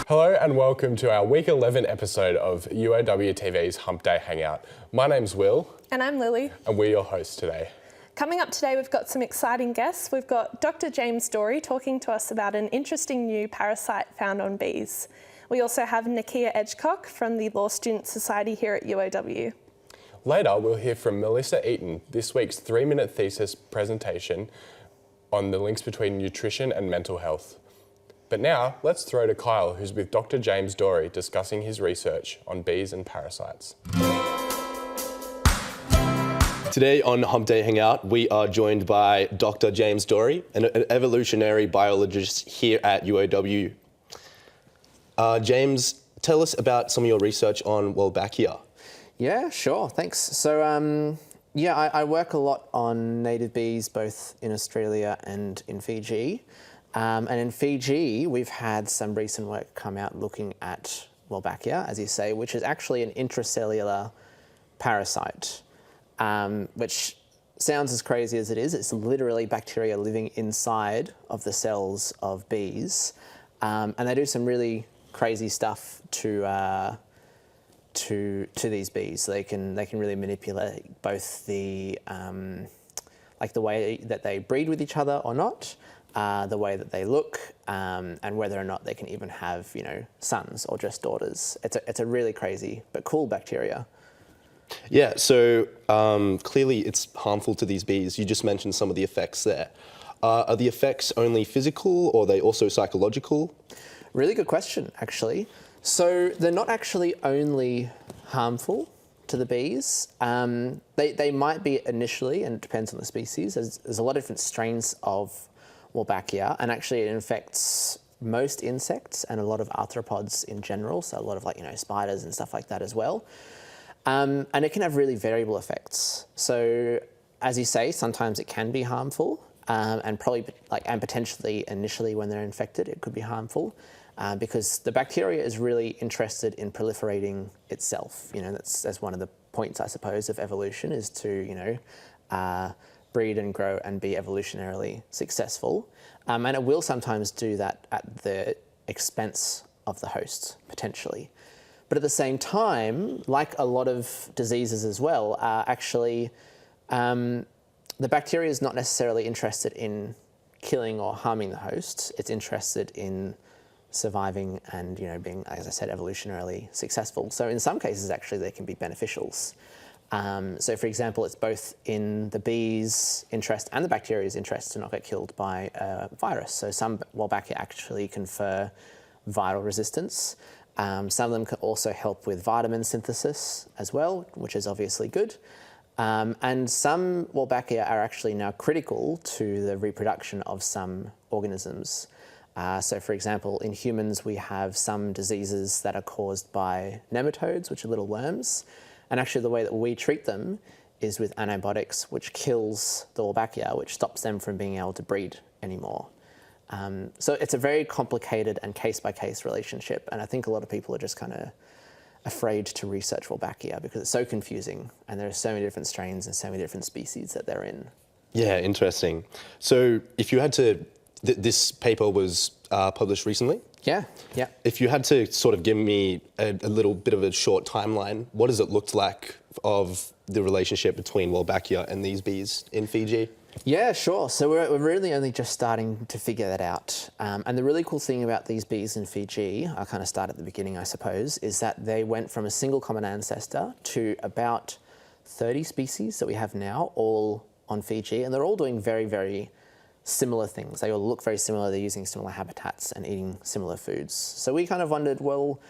Hello and welcome to our Week 11 episode of UOWTV's Hump-Day Hangout. My name's Will. And I'm Lily. And we're your hosts today. Coming up today, we've got some exciting guests. We've got Dr. James Dorey talking to us about an interesting new parasite found on bees. We also have Nakia Edgecock from the Law Students Society here at UOW. Later, we'll hear from Melissa Eaton, this week's 3-minute thesis presentation on the links between nutrition and mental health. But now, let's throw to Kyle, who's with Dr. James Dorey discussing his research on bees and parasites. Today on Hump-Day Hangout, we are joined by Dr. James Dorey, an evolutionary biologist here at UOW. James, tell us about some of your research on Wolbachia. Yeah, sure, thanks. So, I work a lot on native bees, both in Australia and in Fiji. And in Fiji, we've had some recent work come out looking at Wolbachia, as you say, which is actually an intracellular parasite, which sounds as crazy as it is. It's literally bacteria living inside of the cells of bees. And they do some really crazy stuff to these bees. They can really manipulate both the the way that they breed with each other or not, the way that they look, and whether or not they can even have, sons or just daughters. It's a really crazy but cool bacteria. Yeah, so clearly it's harmful to these bees. You just mentioned some of the effects there. Are the effects only physical or are they also psychological? Really good question, actually. So they're not actually only harmful to the bees. They might be initially, and it depends on the species. There's a lot of different strains of Wolbachia, and actually it infects most insects and a lot of arthropods in general, so a lot of spiders and stuff like that as well. And it can have really variable effects. So as you say, sometimes it can be harmful, and potentially initially when they're infected, it could be harmful. Because the bacteria is really interested in proliferating itself. That's one of the points, I suppose, of evolution, is to, breed and grow and be evolutionarily successful. And it will sometimes do that at the expense of the host, potentially. But at the same time, like a lot of diseases as well, actually, the bacteria is not necessarily interested in killing or harming the host. It's interested in surviving and being, as I said, evolutionarily successful. So in some cases, actually, they can be beneficials. So for example, it's both in the bees' interest and the bacteria's interest to not get killed by a virus. So some Wolbachia actually confer viral resistance. Some of them can also help with vitamin synthesis as well, which is obviously good. And some Wolbachia are actually now critical to the reproduction of some organisms. So for example, in humans, we have some diseases that are caused by nematodes, which are little worms. And actually the way that we treat them is with antibiotics, which kills the Wolbachia, which stops them from being able to breed anymore. So it's a very complicated and case-by-case relationship. And I think a lot of people are just kind of afraid to research Wolbachia because it's so confusing. And there are so many different strains and so many different species that they're in. Yeah, interesting. So if you had to, this paper was published recently? Yeah. If you had to sort of give me a little bit of a short timeline, what does it look like of the relationship between Wolbachia and these bees in Fiji? Yeah, sure. So we're really only just starting to figure that out. And the really cool thing about these bees in Fiji, I'll kind of start at the beginning, I suppose, is that they went from a single common ancestor to about 30 species that we have now, all on Fiji. And they're all doing very, very similar things. They all look very similar. They're using similar habitats and eating similar foods. So we kind of wondered, well,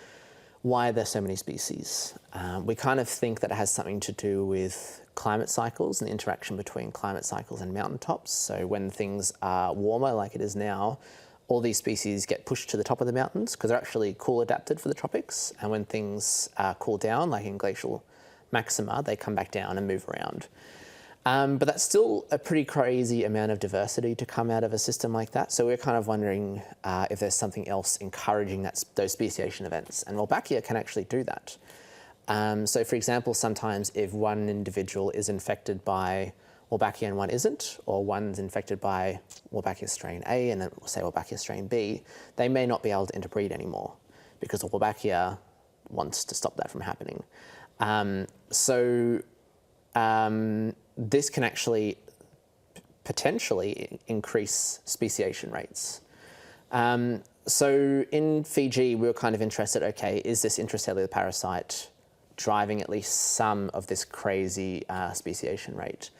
why are there so many species? We kind of think that it has something to do with climate cycles and the interaction between climate cycles and mountaintops. So when things are warmer, like it is now, all these species get pushed to the top of the mountains because they're actually cool adapted for the tropics. And when things cool down, like in glacial maxima, they come back down and move around. But that's still a pretty crazy amount of diversity to come out of a system like that. So we're kind of wondering if there's something else encouraging those speciation events. And Wolbachia can actually do that. So for example, sometimes if one individual is infected by Wolbachia and one isn't, or one's infected by Wolbachia strain A and then say Wolbachia strain B, they may not be able to interbreed anymore because the Wolbachia wants to stop that from happening. This can actually potentially increase speciation rates. So in Fiji, we were kind of interested, okay, is this intracellular parasite driving at least some of this crazy speciation rate?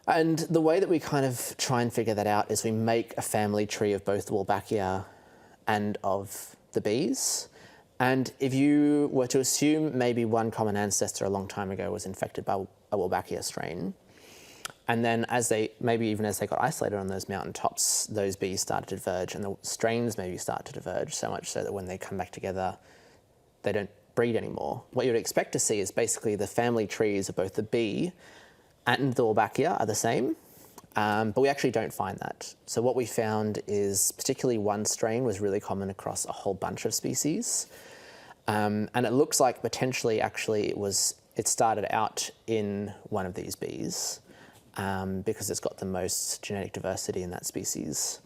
And the way that we kind of try and figure that out is we make a family tree of both the Wolbachia and of the bees. And if you were to assume maybe one common ancestor a long time ago was infected by a Wolbachia strain, and then as they got isolated on those mountaintops, those bees started to diverge and the strains maybe start to diverge so much so that when they come back together, they don't breed anymore. What you would expect to see is basically the family trees of both the bee and the Wolbachia are the same, but we actually don't find that. So what we found is particularly one strain was really common across a whole bunch of species. And it looks like potentially actually it started out in one of these bees because it's got the most genetic diversity in that species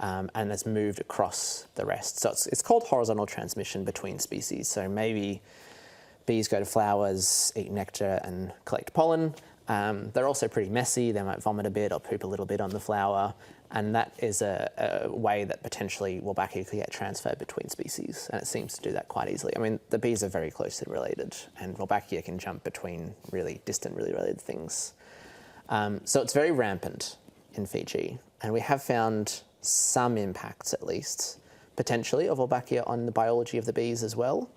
and it's moved across the rest. So it's called horizontal transmission between species. So maybe bees go to flowers, eat nectar and collect pollen. They're also pretty messy. They might vomit a bit or poop a little bit on the flower. And that is a way that potentially Wolbachia could get transferred between species. And it seems to do that quite easily. I mean, the bees are very closely related and Wolbachia can jump between really distant, really related things. So it's very rampant in Fiji. And we have found some impacts, at least, potentially, of Wolbachia on the biology of the bees as well.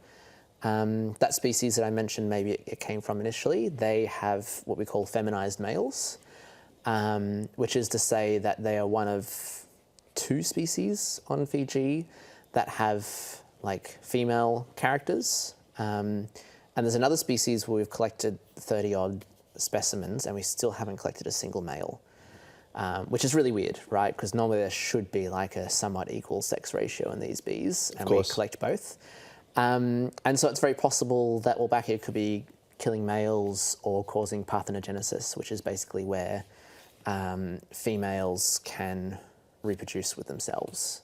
That species that I mentioned, maybe it came from initially, they have what we call feminized males, which is to say that they are one of two species on Fiji that have like female characters. And there's another species where we've collected 30 odd specimens and we still haven't collected a single male, which is really weird, right? Because normally there should be like a somewhat equal sex ratio in these bees and we collect both. And so it's very possible that Wolbachia could be killing males or causing parthenogenesis, which is basically where females can reproduce with themselves.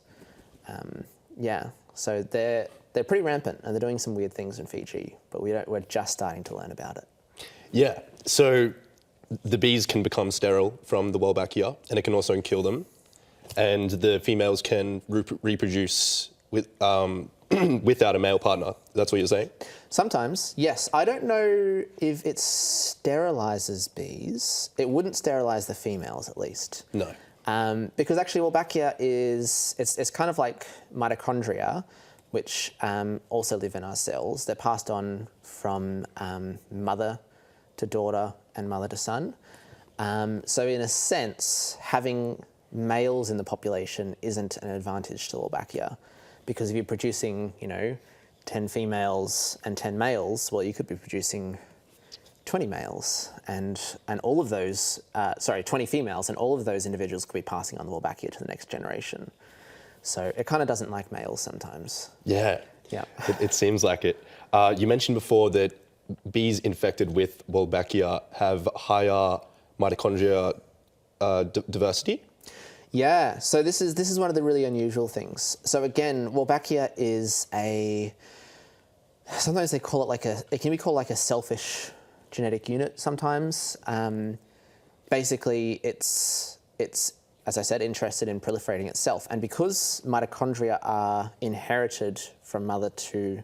So they're pretty rampant and they're doing some weird things in Fiji, but we're just starting to learn about it. Yeah, so the bees can become sterile from the Wolbachia and it can also kill them. And the females can reproduce with, without a male partner. That's what you're saying? Sometimes, yes. I don't know if it sterilizes bees. It wouldn't sterilize the females, at least. No. Because actually Wolbachia it's kind of like mitochondria, which also live in our cells. They're passed on from mother to daughter and mother to son. So in a sense, having males in the population isn't an advantage to Wolbachia, because if you're producing, 10 females and 10 males, well, you could be producing 20 males and all of those, 20 females, and all of those individuals could be passing on the Wolbachia to the next generation. So it kind of doesn't like males sometimes. Yeah. Yeah. It seems like it. You mentioned before that bees infected with Wolbachia have higher mitochondria diversity. Yeah, so this is one of the really unusual things. So again, Wolbachia is sometimes they call it it can be called like a selfish genetic unit sometimes. Basically, it's, as I said, interested in proliferating itself. And because mitochondria are inherited from mother to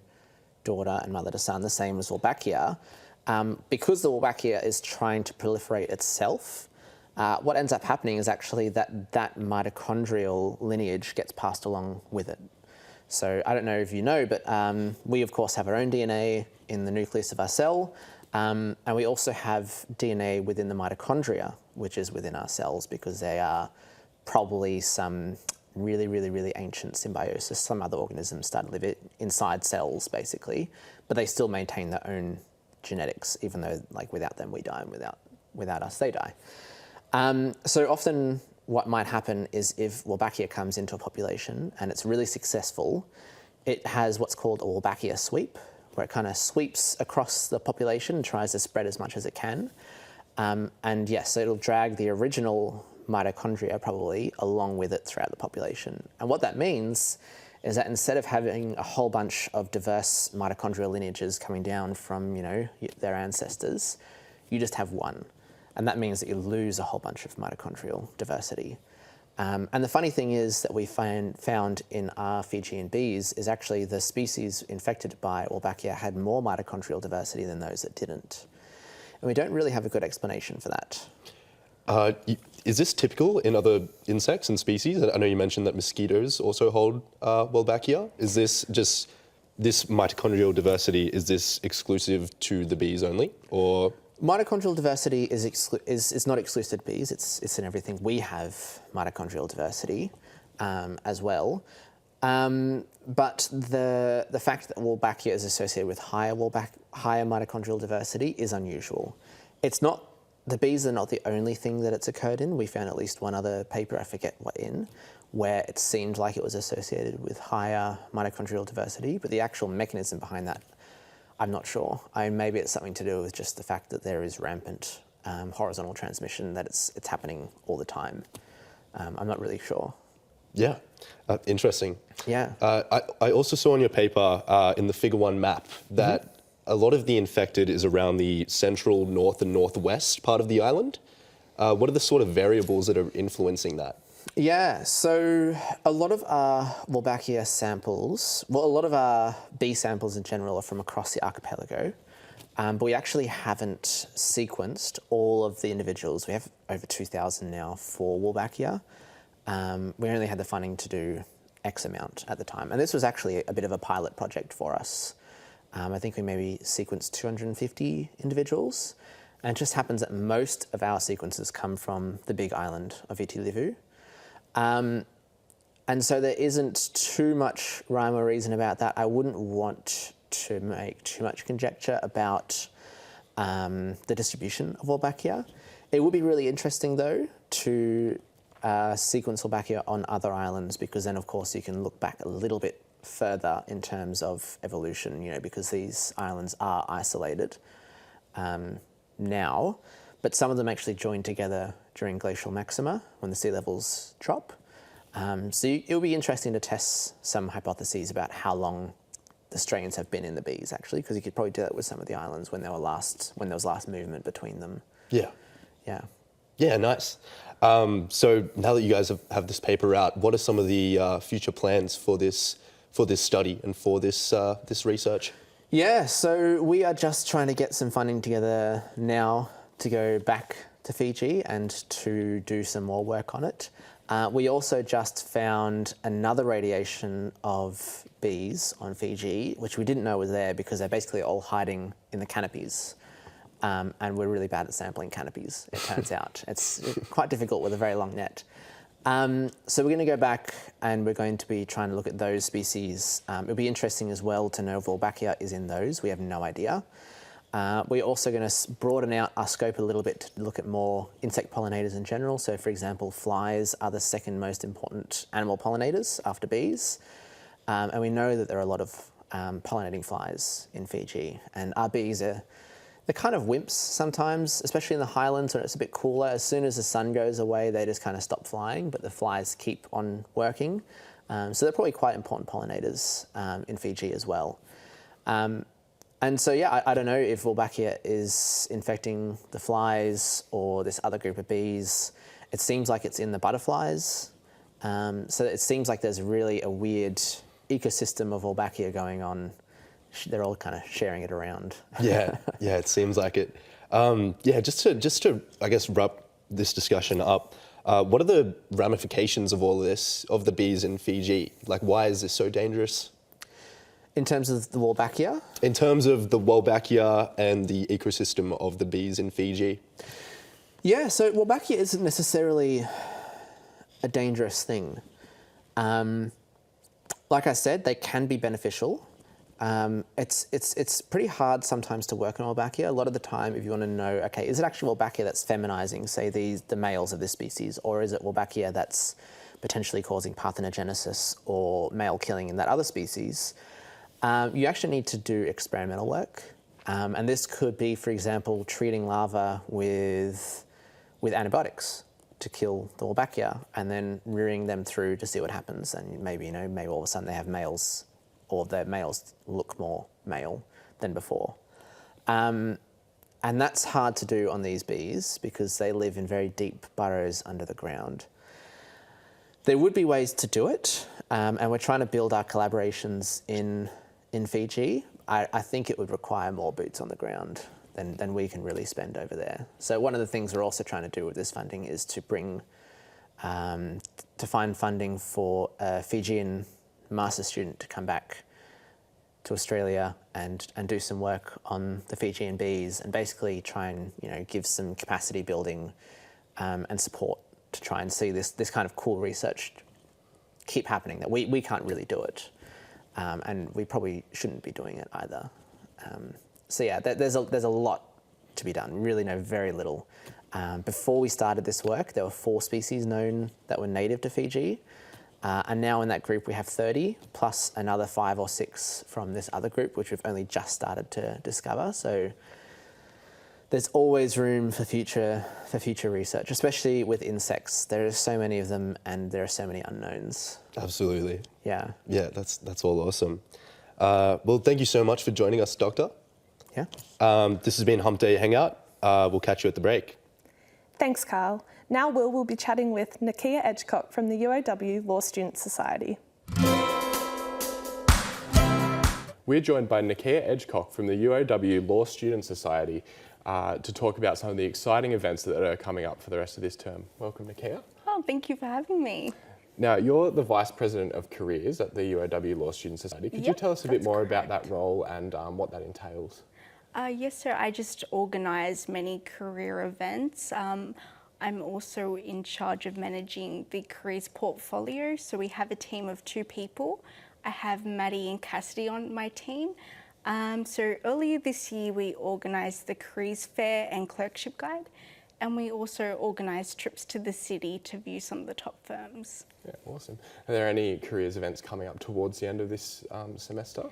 daughter and mother to son, the same as Wolbachia, because the Wolbachia is trying to proliferate itself, what ends up happening is actually that mitochondrial lineage gets passed along with it. So I don't know if you know, but we of course have our own DNA in the nucleus of our cell, and we also have DNA within the mitochondria, which is within our cells, because they are probably some really, really, really ancient symbiosis. Some other organisms start to live inside cells, basically, but they still maintain their own genetics, even though, without them we die, and without us they die. So often what might happen is if Wolbachia comes into a population and it's really successful, it has what's called a Wolbachia sweep, where it kind of sweeps across the population and tries to spread as much as it can. And yes, so it'll drag the original mitochondria probably along with it throughout the population. And what that means is that instead of having a whole bunch of diverse mitochondrial lineages coming down from, their ancestors, you just have one. And that means that you lose a whole bunch of mitochondrial diversity. And the funny thing is that we found in our Fijian bees is actually the species infected by Wolbachia had more mitochondrial diversity than those that didn't. And we don't really have a good explanation for that. Is this typical in other insects and species? I know you mentioned that mosquitoes also hold Wolbachia. Is this mitochondrial diversity, is this exclusive to the bees only, or? Mitochondrial diversity is not exclusive to bees. It's in everything. We have mitochondrial diversity as well. But the fact that Wolbachia is associated with higher mitochondrial diversity is unusual. The bees are not the only thing that it's occurred in. We found at least one other paper, I forget what in, where it seemed like it was associated with higher mitochondrial diversity, but the actual mechanism behind that, I'm not sure. Maybe it's something to do with just the fact that there is rampant horizontal transmission, that it's happening all the time. I'm not really sure. Yeah, interesting. Yeah. I also saw on your paper in the Figure 1 map that a lot of the infected is around the central, north and northwest part of the island. What are the sort of variables that are influencing that? Yeah, so a lot of our Wolbachia samples, a lot of our bee samples in general are from across the archipelago, but we actually haven't sequenced all of the individuals. We have over 2,000 now for Wolbachia. We only had the funding to do X amount at the time, and this was actually a bit of a pilot project for us. I think we maybe sequenced 250 individuals, and it just happens that most of our sequences come from the big island of Viti Levu. And so there isn't too much rhyme or reason about that. I wouldn't want to make too much conjecture about the distribution of Wolbachia. It would be really interesting, though, to sequence Wolbachia on other islands, because then, of course, you can look back a little bit further in terms of evolution, because these islands are isolated now, but some of them actually join together during glacial maxima when the sea levels drop. So it will be interesting to test some hypotheses about how long the strains have been in the bees, actually, because you could probably do that with some of the islands when there was last movement between them. Yeah. Yeah. Yeah, nice. So now that you guys have this paper out, what are some of the future plans for this study and for this research? Yeah, so we are just trying to get some funding together now to go back to Fiji and to do some more work on it. We also just found another radiation of bees on Fiji, which we didn't know was there because they're basically all hiding in the canopies. And we're really bad at sampling canopies, it turns out. It's quite difficult with a very long net. So we're going to go back and we're going to be trying to look at those species. It'll be interesting as well to know if Wolbachia is in those. We have no idea. We're also going to broaden out our scope a little bit to look at more insect pollinators in general. So, for example, flies are the second most important animal pollinators after bees. And we know that there are a lot of pollinating flies in Fiji. And our bees they're kind of wimps sometimes, especially in the highlands when it's a bit cooler. As soon as the sun goes away, they just kind of stop flying, but the flies keep on working. So they're probably quite important pollinators in Fiji as well. And so, yeah, I don't know if Wolbachia is infecting the flies or this other group of bees. It seems like it's in the butterflies. So it seems like there's really a weird ecosystem of Wolbachia going on. They're all kind of sharing it around. Yeah, it seems like it. Just to I guess wrap this discussion up, what are the ramifications of all of this, of the bees in Fiji? Like, why is this so dangerous? In terms of the Wolbachia? In terms of the Wolbachia and the ecosystem of the bees in Fiji. Yeah, so Wolbachia isn't necessarily a dangerous thing. Like I said, they can be beneficial. It's pretty hard sometimes to work on Wolbachia. A lot of the time, if you want to know, okay, is it actually Wolbachia that's feminizing, say, the males of this species, or is it Wolbachia that's potentially causing parthenogenesis or male killing in that other species? You actually need to do experimental work. And this could be, for example, treating larvae with antibiotics. to kill the Wolbachia and then rearing them through to see what happens. And maybe, maybe all of a sudden they have males, or their males look more male than before. And that's hard to do on these bees because they live in very deep burrows under the ground. There would be ways to do it, and we're trying to build our collaborations in Fiji. I think it would require more boots on the ground than we can really spend over there. So one of the things we're also trying to do with this funding is to find funding for a Fijian master's student to come back to Australia and do some work on the Fijian bees and basically try and give some capacity building and support to try and see this kind of cool research keep happening. That we can't really do it, and we probably shouldn't be doing it either. So yeah, there's a lot to be done. Really know very little. Before we started this work, there were 4 species known that were native to Fiji. And now in that group we have 30, plus another 5 or 6 from this other group, which we've only just started to discover. So there's always room for future research, especially with insects. There are so many of them, and there are so many unknowns. Absolutely. Yeah. Yeah, that's all awesome. Well, thank you so much for joining us, Doctor. Yeah. This has been Hump-Day Hangout. We'll catch you at the break. Thanks, Carl. Now will be chatting with Nakia Edgecock from the UOW Law Students Society. We're joined by Nakia Edgecock from the UOW Law Students Society to talk about some of the exciting events that are coming up for the rest of this term. Welcome, Nakia. Oh, thank you for having me. Now, you're the Vice President of Careers at the UOW Law Students Society. Could you tell us a bit more about that role and what that entails? Yes, sir. I just organise many career events. I'm also in charge of managing the careers portfolio. So we have a team of 2 people. I have Maddie and Cassidy on my team. So earlier this year, we organised the Careers Fair and Clerkship Guide. And we also organised trips to the city to view some of the top firms. Yeah, awesome. Are there any careers events coming up towards the end of this semester?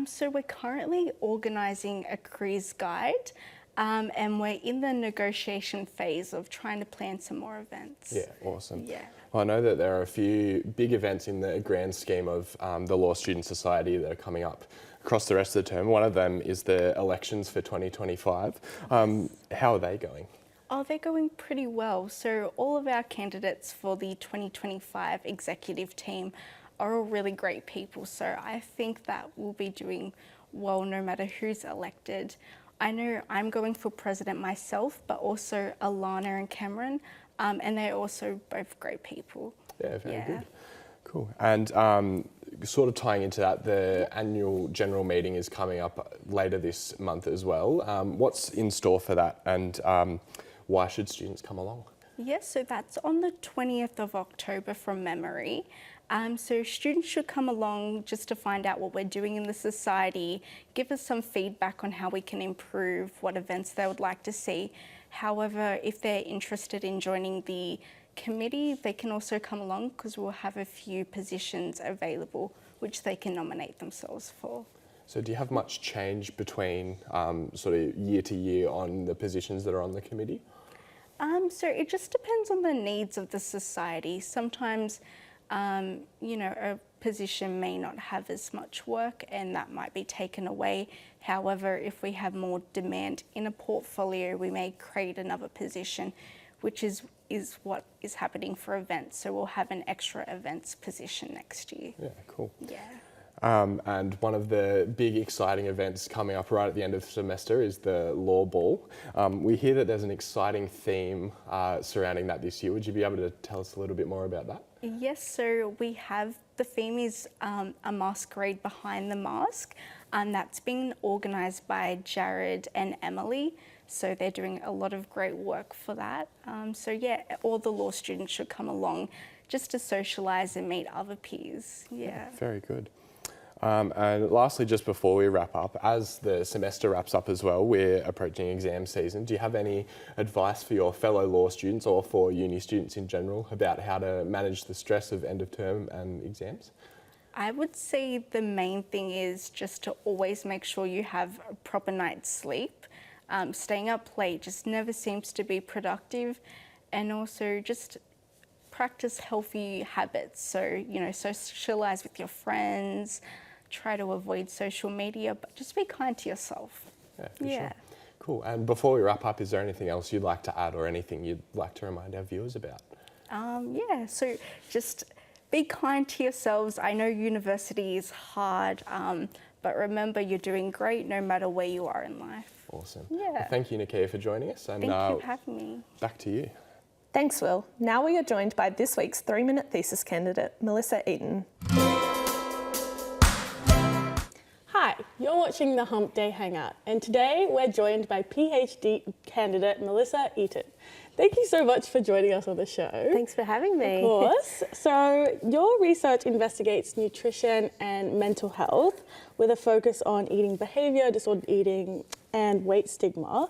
So we're currently organising a careers guide, and we're in the negotiation phase of trying to plan some more events. Yeah, awesome. Yeah. Well, I know that there are a few big events in the grand scheme of the Law Student Society that are coming up across the rest of the term. One of them is the elections for 2025. How are they going? Oh, they're going pretty well. So all of our candidates for the 2025 executive team are all really great people. So I think that we'll be doing well no matter who's elected. I know I'm going for president myself, but also Alana and Cameron, and they're also both great people. Yeah, very good. Cool. And sort of tying into that, the annual general meeting is coming up later this month as well. What's in store for that, and why should students come along? Yes, so that's on the 20th of October from memory. So students should come along just to find out what we're doing in the society, give us some feedback on how we can improve, what events they would like to see. However, if they're interested in joining the committee, they can also come along because we'll have a few positions available which they can nominate themselves for. So do you have much change between sort of year to year on the positions that are on the committee? So it just depends on the needs of the society. Sometimes, a position may not have as much work and that might be taken away. However, if we have more demand in a portfolio, we may create another position, which is what is happening for events. So we'll have an extra events position next year. Yeah, cool. Yeah. And one of the big exciting events coming up right at the end of the semester is the Law Ball. We hear that there's an exciting theme surrounding that this year. Would you be able to tell us a little bit more about that? Yes, so we have, the theme is a masquerade behind the mask. That's been organised by Jared and Emily. So they're doing a lot of great work for that. So yeah, all the law students should come along just to socialise and meet other peers. Yeah. Very good. And lastly, just before we wrap up, as the semester wraps up as well, we're approaching exam season. Do you have any advice for your fellow law students or for uni students in general about how to manage the stress of end of term and exams? I would say the main thing is just to always make sure you have a proper night's sleep. Staying up late just never seems to be productive. and also just practice healthy habits. So, socialize with your friends, try to avoid social media, but just be kind to yourself. Yeah, for sure. Cool. And before we wrap up, is there anything else you'd like to add or anything you'd like to remind our viewers about? So just be kind to yourselves. I know university is hard, but remember you're doing great no matter where you are in life. Awesome. Yeah. Well, thank you, Nakia, for joining us. And Thank you for having me. back to you. Thanks, Will. Now we are joined by this week's 3-minute thesis candidate, Melissa Eaton. Hi, you're watching the Hump-Day Hangout, and today we're joined by PhD candidate Melissa Eaton. Thank you so much for joining us on the show. Thanks for having me. Of course. So your research investigates nutrition and mental health with a focus on eating behaviour, disordered eating, and weight stigma.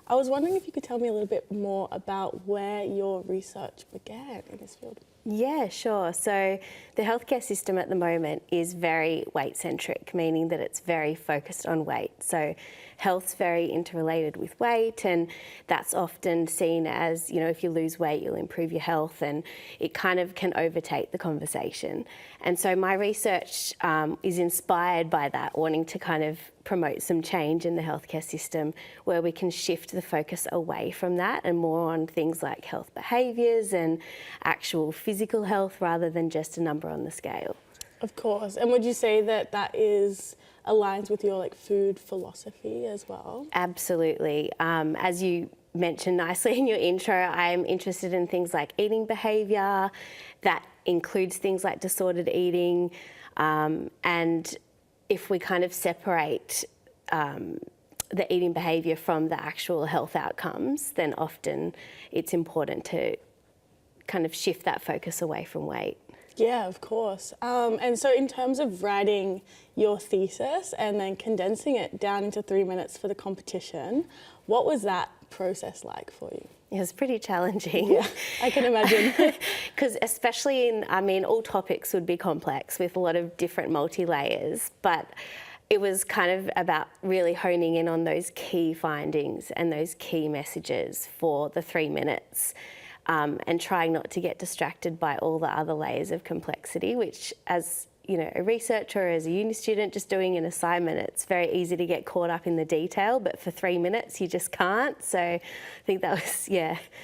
I was wondering if you could tell me a little bit more about where your research began in this field. Yeah, sure. So the healthcare system at the moment is very weight-centric, meaning that it's very focused on weight. So health's very interrelated with weight, and that's often seen as, if you lose weight, you'll improve your health, and it kind of can overtake the conversation. And so my research is inspired by that, wanting to kind of promote some change in the healthcare system where we can shift the focus away from that and more on things like health behaviours and actual physical health rather than just a number on the scale. Of course. And would you say that aligns with your food philosophy as well? Absolutely. As you mentioned nicely in your intro, I'm interested in things like eating behaviour. That includes things like disordered eating, and if we kind of separate the eating behaviour from the actual health outcomes, then often it's important to kind of shift that focus away from weight. Yeah, of course. And so in terms of writing your thesis and then condensing it down into 3 minutes for the competition, what was that process like for you? It was pretty challenging. Yeah, I can imagine. Because especially all topics would be complex with a lot of different multi-layers, but it was kind of about really honing in on those key findings and those key messages for the 3 minutes. And trying not to get distracted by all the other layers of complexity, which as a researcher, as a uni student, just doing an assignment, it's very easy to get caught up in the detail, but for 3 minutes you just can't. So I think that was,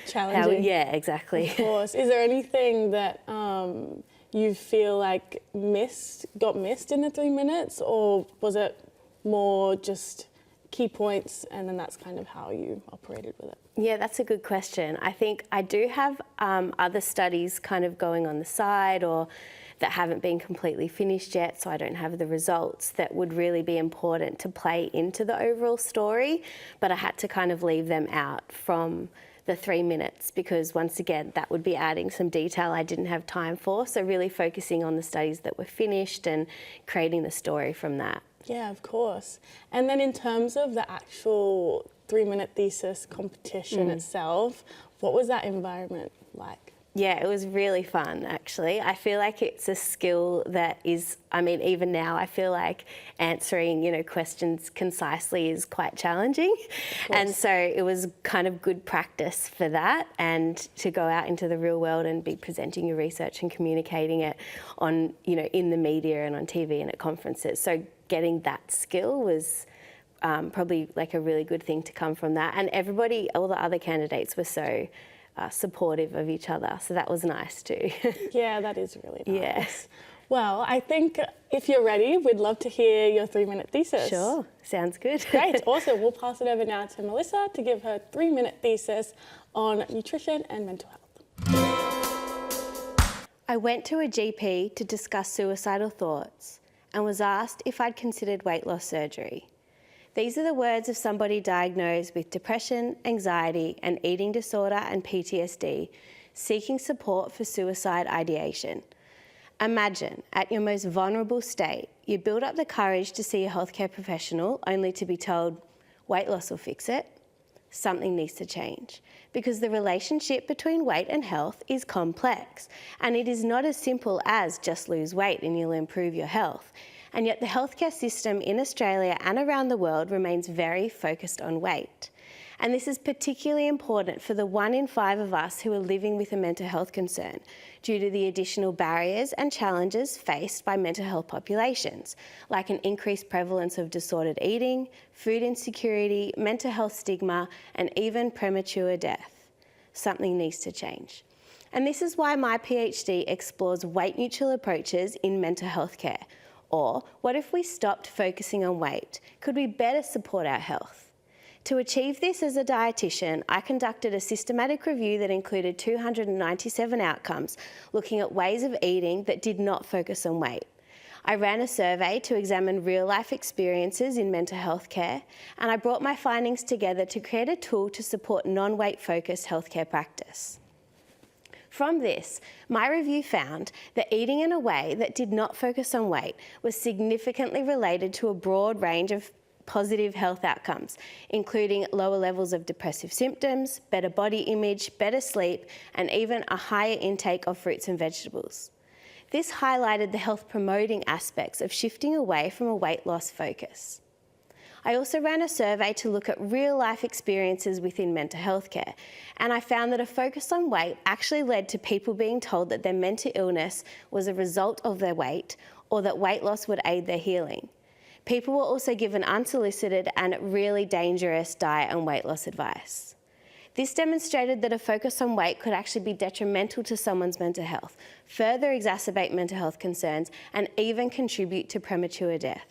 challenging. Yeah, exactly. Of course. Is there anything that you feel like got missed in the 3 minutes, or was it more just key points and then that's kind of how you operated with it? Yeah, that's a good question. I think I do have other studies kind of going on the side or that haven't been completely finished yet, so I don't have the results that would really be important to play into the overall story, but I had to kind of leave them out from the 3 minutes because once again, that would be adding some detail I didn't have time for, so really focusing on the studies that were finished and creating the story from that. Yeah, of course. And then in terms of the actual 3-minute thesis competition itself, what was that environment like? Yeah, it was really fun, actually. I feel like it's a skill that is, even now, I feel like answering, questions concisely is quite challenging. And so it was kind of good practice for that and to go out into the real world and be presenting your research and communicating it on, in the media and on TV and at conferences. So getting that skill was probably like a really good thing to come from that. And all the other candidates were so supportive of each other, so that was nice too. Yeah, that is really nice. Yeah. Well, I think if you're ready, we'd love to hear your 3-minute thesis. Sure, sounds good. Great, awesome. We'll pass it over now to Melissa to give her 3-minute thesis on nutrition and mental health. I went to a GP to discuss suicidal thoughts and was asked if I'd considered weight loss surgery. These are the words of somebody diagnosed with depression, anxiety, and eating disorder and PTSD, seeking support for suicide ideation. Imagine, at your most vulnerable state, you build up the courage to see a healthcare professional only to be told, weight loss will fix it. Something needs to change because the relationship between weight and health is complex, and it is not as simple as just lose weight and you'll improve your health. And yet the healthcare system in Australia and around the world remains very focused on weight. And this is particularly important for the 1 in 5 of us who are living with a mental health concern due to the additional barriers and challenges faced by mental health populations, like an increased prevalence of disordered eating, food insecurity, mental health stigma, and even premature death. Something needs to change. And this is why my PhD explores weight-neutral approaches in mental health care. Or, what if we stopped focusing on weight? Could we better support our health? To achieve this as a dietitian, I conducted a systematic review that included 297 outcomes, looking at ways of eating that did not focus on weight. I ran a survey to examine real-life experiences in mental health care, and I brought my findings together to create a tool to support non-weight-focused healthcare practice. From this, my review found that eating in a way that did not focus on weight was significantly related to a broad range of positive health outcomes, including lower levels of depressive symptoms, better body image, better sleep, and even a higher intake of fruits and vegetables. This highlighted the health-promoting aspects of shifting away from a weight loss focus. I also ran a survey to look at real-life experiences within mental health care, and I found that a focus on weight actually led to people being told that their mental illness was a result of their weight, or that weight loss would aid their healing. People were also given unsolicited and really dangerous diet and weight loss advice. This demonstrated that a focus on weight could actually be detrimental to someone's mental health, further exacerbate mental health concerns, and even contribute to premature death.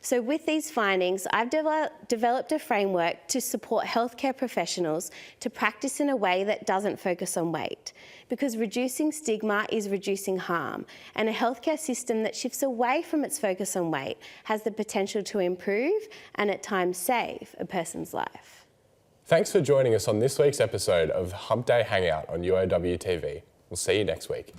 So with these findings, I've developed a framework to support healthcare professionals to practice in a way that doesn't focus on weight, because reducing stigma is reducing harm, and a healthcare system that shifts away from its focus on weight has the potential to improve and at times save a person's life. Thanks for joining us on this week's episode of Hump-Day Hangout on UOWTV. We'll see you next week.